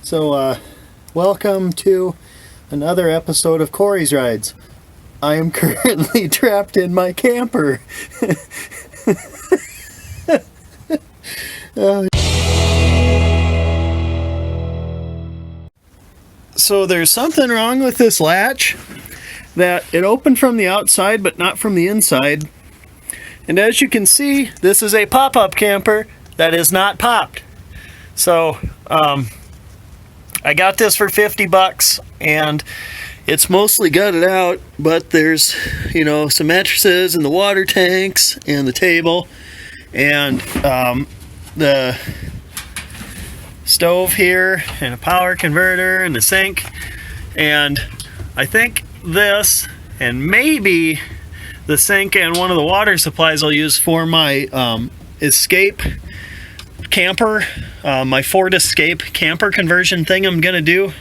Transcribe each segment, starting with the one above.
So, welcome to another episode of Kory's Rides. I am currently trapped in my camper. So there's something wrong with this latch, that it opened from the outside but not from the inside. And as you can see, this is a pop-up camper that is not popped. So, I got this for 50 bucks and it's mostly gutted out, but there's, some mattresses and the water tanks and the table and the stove here and a power converter and the sink. And I think this and maybe the sink and one of the water supplies I'll use for my Escape camper, my Ford Escape camper conversion thing I'm gonna do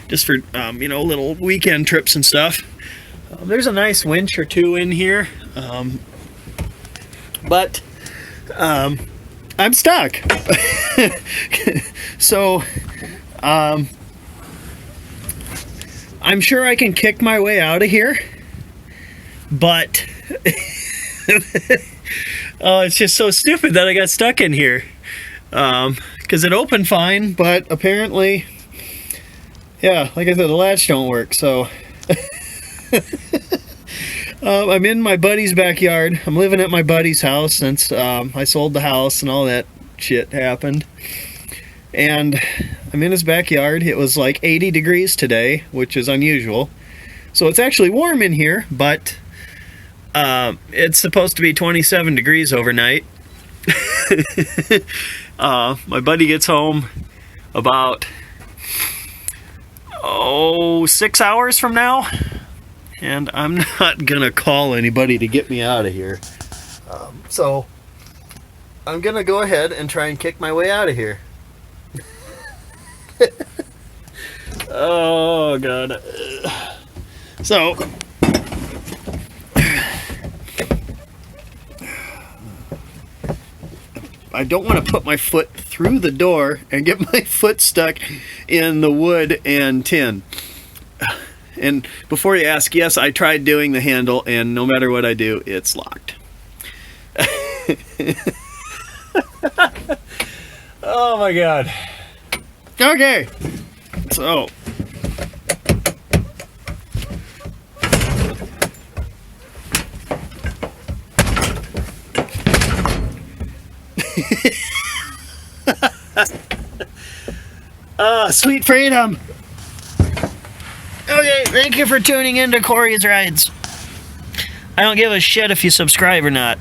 just for little weekend trips and stuff. There's a nice winch or two in here, but I'm stuck. So I'm sure I can kick my way out of here, but it's just so stupid that I got stuck in here. Because it opened fine, but apparently, like I said, the latch don't work, so I'm in my buddy's backyard. I'm living at my buddy's house since I sold the house and all that shit happened. And I'm in his backyard. It was like 80 degrees today, which is unusual. So it's actually warm in here, but it's supposed to be 27 degrees overnight. My buddy gets home about 6 hours from now, and I'm not gonna call anybody to get me out of here. So I'm gonna go ahead and try and kick my way out of here. Oh god. So I don't want to put my foot through the door and get my foot stuck in the wood and tin. And before you ask, yes, I tried doing the handle, and no matter what I do, it's locked. Oh my god. Okay, so sweet freedom. Okay, thank you for tuning in to Kory's Rides. I don't give a shit if you subscribe or not.